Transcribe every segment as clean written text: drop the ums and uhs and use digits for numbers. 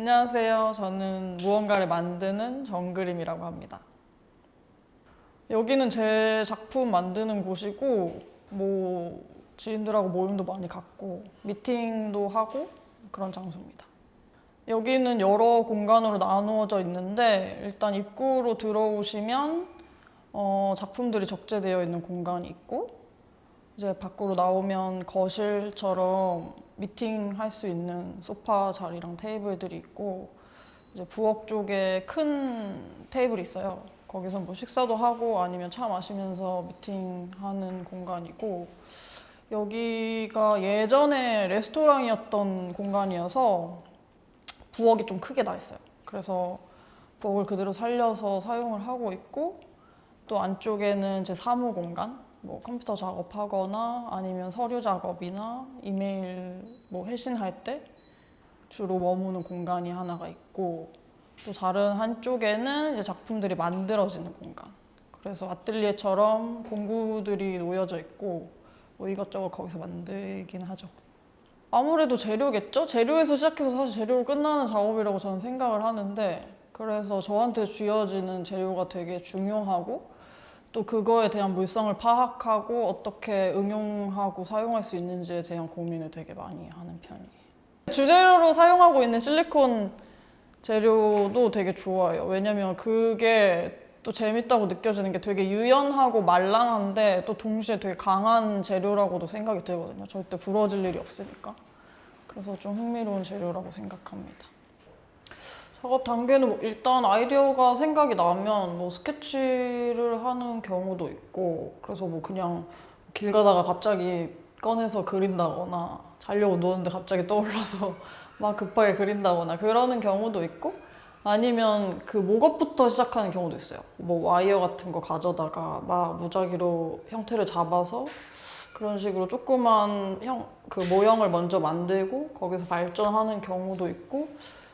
안녕하세요. 저는 무언가를 만드는 정그림이라고 합니다. 여기는 제 작품 만드는 곳이고, 지인들하고 모임도 많이 갖고, 미팅도 하고 그런 장소입니다. 여기는 여러 공간으로 나누어져 있는데, 일단 입구로 들어오시면 작품들이 적재되어 있는 공간이 있고, 이제 밖으로 나오면 거실처럼 미팅할 수 있는 소파 자리랑 테이블들이 있고, 이제 부엌 쪽에 큰 테이블이 있어요. 거기서 뭐 식사도 하고 아니면 차 마시면서 미팅하는 공간이고, 여기가 예전에 레스토랑이었던 공간이어서 부엌이 좀 크게 나 있어요. 그래서 부엌을 그대로 살려서 사용을 하고 있고, 또 안쪽에는 제 사무 공간, 뭐 컴퓨터 작업하거나 아니면 서류 작업이나 이메일 회신할 때 주로 머무는 공간이 하나가 있고, 또 다른 한쪽에는 이제 작품들이 만들어지는 공간. 그래서 아뜰리에처럼 공구들이 놓여져 있고 이것저것 거기서 만들긴 하죠. 아무래도 재료겠죠? 재료에서 시작해서 사실 재료로 끝나는 작업이라고 저는 생각을 하는데, 그래서 저한테 쥐어지는 재료가 되게 중요하고, 또 그거에 대한 물성을 파악하고 어떻게 응용하고 사용할 수 있는지에 대한 고민을 되게 많이 하는 편이에요. 주재료로 사용하고 있는 실리콘 재료도 되게 좋아요. 왜냐면 그게 또 재밌다고 느껴지는 게 되게 유연하고 말랑한데 또 동시에 되게 강한 재료라고도 생각이 들거든요. 절대 부러질 일이 없으니까. 그래서 좀 흥미로운 재료라고 생각합니다. 작업 단계는 일단 아이디어가 생각이 나면 스케치를 하는 경우도 있고, 그래서 그냥 길 가다가 갑자기 꺼내서 그린다거나, 자려고 누웠는데 갑자기 떠올라서 막 급하게 그린다거나 그러는 경우도 있고, 아니면 그 목업부터 시작하는 경우도 있어요. 와이어 같은 거 가져다가 막 무작위로 형태를 잡아서 그런 식으로 조그만 모형을 먼저 만들고 거기서 발전하는 경우도 있고,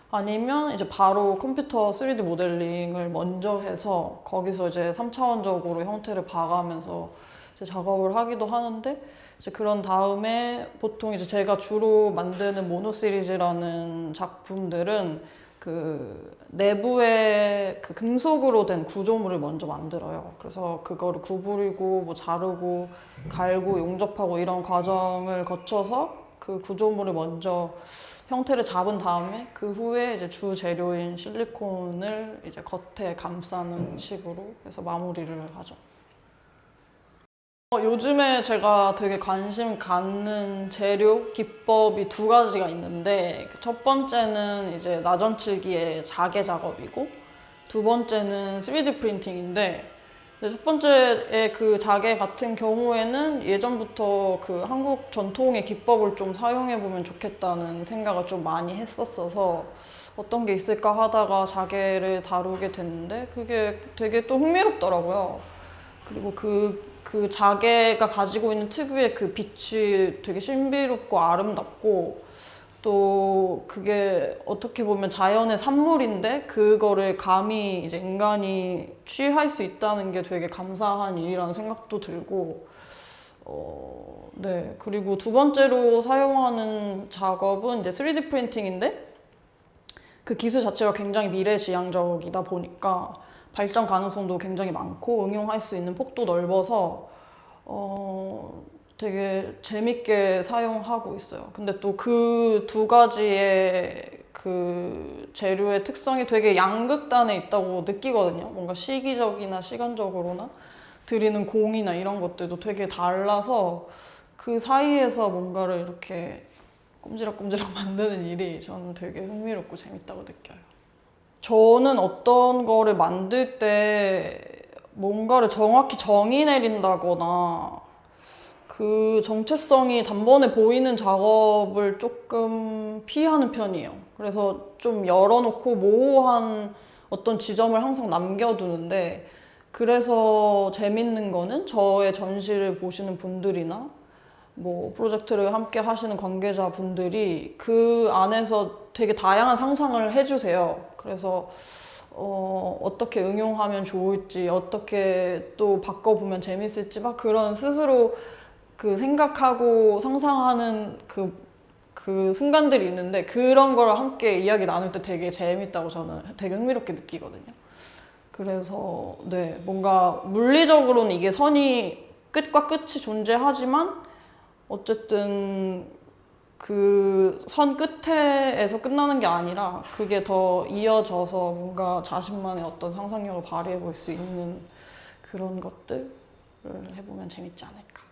아니면 이제 바로 컴퓨터 3D 모델링을 먼저 해서 거기서 이제 3차원적으로 형태를 봐가면서 이제 작업을 하기도 하는데, 이제 그런 다음에 보통 이제 제가 주로 만드는 모노 시리즈라는 작품들은 그 내부에 그 금속으로 된 구조물을 먼저 만들어요. 그래서 그거를 구부리고 자르고 갈고 용접하고 이런 과정을 거쳐서 그 구조물을 먼저 형태를 잡은 다음에 그 후에 이제 주 재료인 실리콘을 이제 겉에 감싸는 식으로 해서 마무리를 하죠. 요즘에 제가 되게 관심 갖는 재료 기법이 두 가지가 있는데, 첫 번째는 이제 나전칠기의 자개 작업이고, 두 번째는 3D 프린팅인데, 첫 번째의 그 자개 같은 경우에는 예전부터 그 한국 전통의 기법을 좀 사용해보면 좋겠다는 생각을 좀 많이 했었어서 어떤 게 있을까 하다가 자개를 다루게 됐는데, 그게 되게 또 흥미롭더라고요. 그리고 그 자개가 가지고 있는 특유의 그 빛이 되게 신비롭고 아름답고, 또 그게 어떻게 보면 자연의 산물인데 그거를 감히 이제 인간이 취할 수 있다는 게 되게 감사한 일이라는 생각도 들고, 네. 그리고 두 번째로 사용하는 작업은 이제 3D 프린팅인데, 그 기술 자체가 굉장히 미래지향적이다 보니까 발전 가능성도 굉장히 많고 응용할 수 있는 폭도 넓어서 되게 재밌게 사용하고 있어요. 근데 또 그 두 가지의 그 재료의 특성이 되게 양극단에 있다고 느끼거든요. 뭔가 시기적이나 시간적으로나 들이는 공이나 이런 것들도 되게 달라서 그 사이에서 뭔가를 이렇게 꼼지락꼼지락 만드는 일이 저는 되게 흥미롭고 재밌다고 느껴요. 저는 어떤 거를 만들 때 뭔가를 정확히 정의 내린다거나 그 정체성이 단번에 보이는 작업을 조금 피하는 편이에요. 그래서 좀 열어놓고 모호한 어떤 지점을 항상 남겨두는데, 그래서 재밌는 거는 저의 전시를 보시는 분들이나 프로젝트를 함께 하시는 관계자분들이 그 안에서 되게 다양한 상상을 해주세요. 그래서 어떻게 응용하면 좋을지, 어떻게 또 바꿔보면 재밌을지 막 그런 스스로 그 생각하고 상상하는 그 그 순간들이 있는데 그런 걸 함께 이야기 나눌 때 되게 재밌다고 저는 되게 흥미롭게 느끼거든요. 그래서 네, 뭔가 물리적으로는 이게 선이 끝과 끝이 존재하지만 어쨌든 그 선 끝에서 끝나는 게 아니라 그게 더 이어져서 뭔가 자신만의 어떤 상상력을 발휘해 볼 수 있는 그런 것들을 해보면 재밌지 않을까.